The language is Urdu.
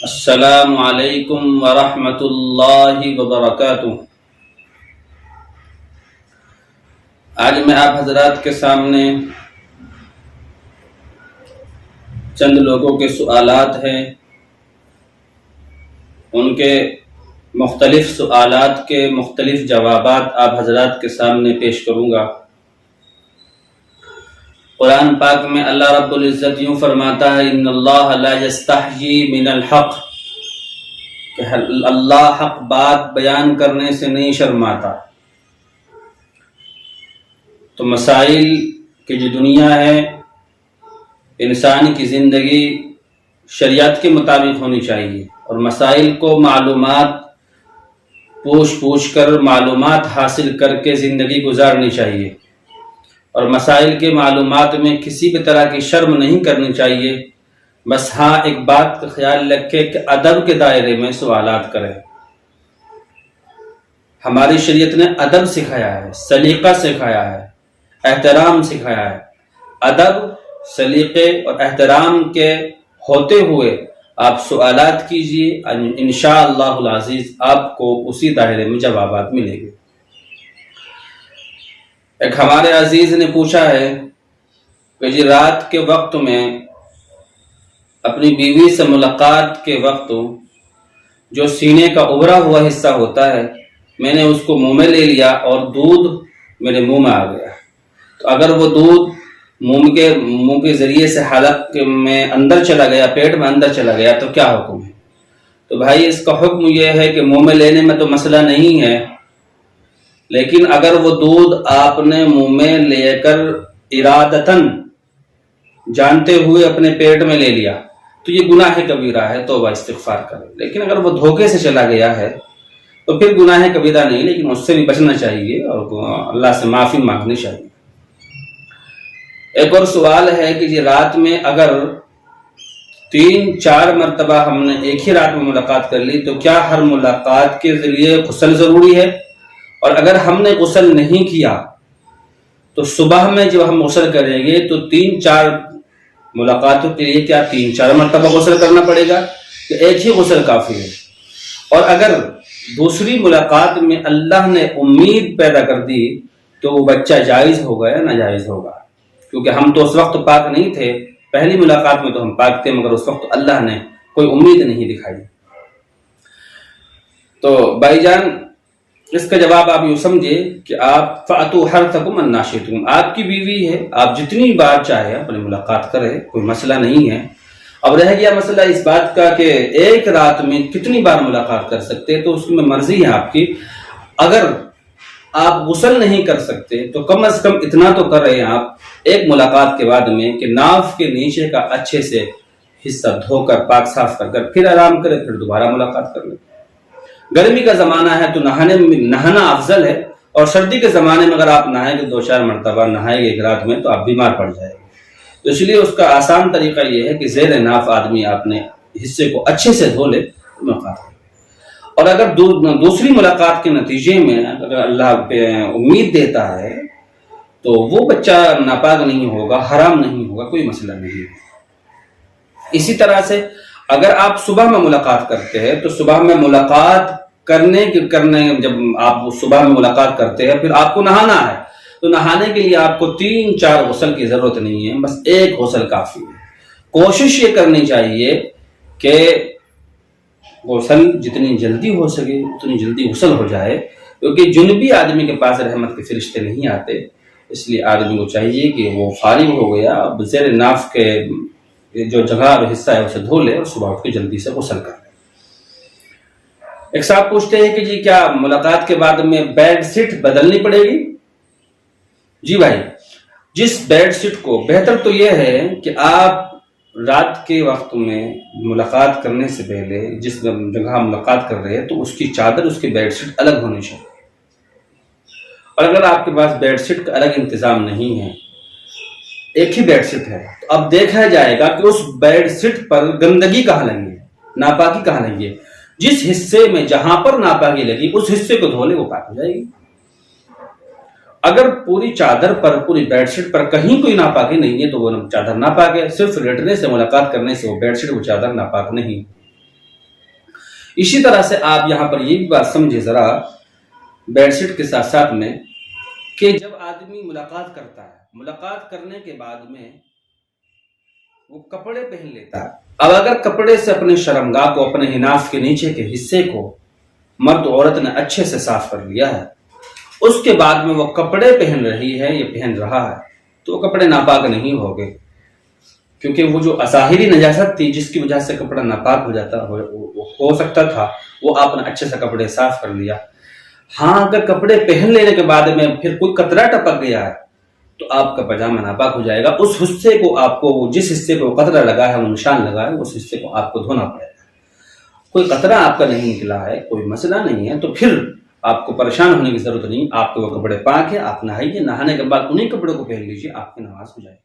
السلام علیکم ورحمۃ اللہ وبرکاتہ۔ آج میں آپ حضرات کے سامنے چند لوگوں کے سوالات ہیں، ان کے مختلف سوالات کے مختلف جوابات آپ حضرات کے سامنے پیش کروں گا۔ قرآن پاک میں اللہ رب العزت یوں فرماتا ہے، ان اللہ لا یستحیی من الحق، کہ اللہ حق بات بیان کرنے سے نہیں شرماتا۔ تو مسائل کی جو دنیا ہے، انسان کی زندگی شریعت کے مطابق ہونی چاہیے، اور مسائل کو معلومات پوچھ کر معلومات حاصل کر کے زندگی گزارنی چاہیے، اور مسائل کے معلومات میں کسی بھی طرح کی شرم نہیں کرنی چاہیے۔ بس ہاں ایک بات کا خیال رکھے کہ ادب کے دائرے میں سوالات کریں۔ ہماری شریعت نے ادب سکھایا ہے، سلیقہ سکھایا ہے، احترام سکھایا ہے۔ ادب، سلیقے اور احترام کے ہوتے ہوئے آپ سوالات کیجئے، انشاءاللہ العزیز آپ کو اسی دائرے میں جوابات ملیں گے۔ ایک ہمارے عزیز نے پوچھا ہے کہ جی رات کے وقت میں اپنی بیوی سے ملاقات کے وقت جو سینے کا ابھرا ہوا حصہ ہوتا ہے، میں نے اس کو منہ میں لے لیا اور دودھ میرے منہ میں آ گیا، تو اگر وہ دودھ منہ کے ذریعے سے حلق میں اندر چلا گیا، پیٹ میں اندر چلا گیا، تو کیا حکم ہے؟ تو بھائی اس کا حکم یہ ہے کہ منہ میں لینے میں تو مسئلہ نہیں ہے، لیکن اگر وہ دودھ آپ نے منہ میں لے کر ارادتاً جانتے ہوئے اپنے پیٹ میں لے لیا تو یہ گناہ کبیرہ ہے، توبہ استغفار کرے۔ لیکن اگر وہ دھوکے سے چلا گیا ہے تو پھر گناہ کبیرہ نہیں، لیکن اس سے بھی بچنا چاہیے اور اللہ سے معافی مانگنی چاہیے۔ ایک اور سوال ہے کہ جی رات میں اگر 3-4 مرتبہ ہم نے ایک ہی رات میں ملاقات کر لی تو کیا ہر ملاقات کے ذریعے غسل ضروری ہے؟ اور اگر ہم نے غسل نہیں کیا تو صبح میں جب ہم غسل کریں گے تو 3-4 ملاقاتوں کے لیے کیا 3-4 مرتبہ غسل کرنا پڑے گا کہ ایک ہی غسل کافی ہے؟ اور اگر دوسری ملاقات میں اللہ نے امید پیدا کر دی تو وہ بچہ جائز ہوگا یا ناجائز ہوگا؟ کیونکہ ہم تو اس وقت پاک نہیں تھے، پہلی ملاقات میں تو ہم پاک تھے، مگر اس وقت اللہ نے کوئی امید نہیں دکھائی۔ تو بھائی جان اس کا جواب آپ یوں سمجھے کہ آپ فَأْتُوا حَرْثَكُمْ أَنَّىٰ شِئْتُمْ، آپ کی بیوی ہے، آپ جتنی بار چاہے اپنی ملاقات کریں، کوئی مسئلہ نہیں ہے۔ اب رہ گیا مسئلہ اس بات کا کہ ایک رات میں کتنی بار ملاقات کر سکتے، تو اس میں مرضی ہے آپ کی۔ اگر آپ غسل نہیں کر سکتے تو کم از کم اتنا تو کر رہے ہیں آپ ایک ملاقات کے بعد میں کہ ناف کے نیچے کا اچھے سے حصہ دھو کر پاک صاف کر پھر آرام کرے، پھر دوبارہ ملاقات کر لیں۔ گرمی کا زمانہ ہے تو نہانا افضل ہے، اور سردی کے زمانے میں اگر آپ نہائیں گے 2-4 مرتبہ نہائیں گے ایک رات میں تو آپ بیمار پڑ جائیں گے۔ تو اس لیے اس کا آسان طریقہ یہ ہے کہ زیر ناف آدمی اپنے حصے کو اچھے سے دھو لے، ملاقات کرے۔ اور اگر دوسری ملاقات کے نتیجے میں اگر اللہ پہ امید دیتا ہے تو وہ بچہ ناپاک نہیں ہوگا، حرام نہیں ہوگا، کوئی مسئلہ نہیں ہے۔ اسی طرح سے اگر آپ صبح میں ملاقات کرتے ہیں تو صبح میں ملاقات کرنے جب آپ صبح میں ملاقات کرتے ہیں پھر آپ کو نہانا ہے، تو نہانے کے لیے آپ کو 3-4 غسل کی ضرورت نہیں ہے، بس ایک غسل کافی ہے۔ کوشش یہ کرنی چاہیے کہ غسل جتنی جلدی ہو سکے اتنی جلدی غسل ہو جائے، کیونکہ جنبی آدمی کے پاس رحمت کے فرشتے نہیں آتے، اس لیے آدمی کو چاہیے کہ وہ فارغ ہو گیا اب زیر ناف کے جو جگہ اور حصہ ہے اسے دھو لے اور صبح اٹھ کے جلدی سے غسل کر لے۔ ایک صاحب پوچھتے ہیں کہ جی کیا ملاقات کے بعد میں بیڈ شیٹ بدلنی پڑے گی؟ جی بھائی، جس بیڈ شیٹ کو بہتر تو یہ ہے کہ آپ رات کے وقت میں ملاقات کرنے سے پہلے جس جگہ ملاقات کر رہے ہیں تو اس کی چادر، اس کی بیڈ شیٹ الگ ہونی چاہیے۔ اور اگر آپ کے پاس بیڈ شیٹ کا الگ انتظام نہیں ہے، ایک ہی بیڈ شیٹ ہے، تو اب دیکھا جائے گا کہ اس بیڈ شیٹ پر گندگی کہاں لگی ہے، ناپاکی کہاں لگی ہے۔ جس حصے میں جہاں پر ناپاکی لگی اس حصے کو دھو لے، وہ پاک ہو جائے گی۔ اگر پوری چادر پر، پوری بیڈ شیٹ پر کہیں کوئی ناپاکی نہیں ہے تو وہ چادر ناپاک ہے۔ صرف لیٹنے سے، ملاقات کرنے سے وہ بیڈ شیٹ، وہ چادر ناپاک نہیں۔ اسی طرح سے آپ یہاں پر یہ بھی بات سمجھے ذرا بیڈ شیٹ کے ساتھ ساتھ میں کہ جب آدمی ملاقات کرتا ہے، ملاقات کرنے کے بعد میں وہ کپڑے پہن لیتا ہے. اب اگر کپڑے سے اپنے شرمگاہ کو، اپنے حناف کے نیچے کے حصے کو مرد عورت نے اچھے سے صاف کر لیا ہے، اس کے بعد میں وہ کپڑے پہن رہی ہے یا پہن رہا ہے تو وہ کپڑے ناپاک نہیں ہو گئے، کیونکہ وہ جو ظاہری نجاست تھی جس کی وجہ سے کپڑا ناپاک ہو سکتا تھا، وہ آپ نے اچھے سے کپڑے صاف کر لیا. ہاں اگر کپڑے پہن لینے کے بعد میں پھر کوئی قطرہ ٹپک گیا ہے تو آپ کا پاجامہ ناپاک ہو جائے گا. اس حصے کو آپ کو، جس حصے کو قطرہ لگا ہے، وہ نشان لگا ہے، اس حصے کو آپ کو دھونا پڑے گا. کوئی قطرہ آپ کا نہیں نکلا ہے، کوئی مسئلہ نہیں ہے، تو پھر آپ کو پریشان ہونے کی ضرورت نہیں. آپ کے وہ کپڑے پاک ہے، آپ نہائیے، نہانے کے بعد انہیں کپڑوں کو پہن لیجیے، آپ کی نماز ہو جائے گی.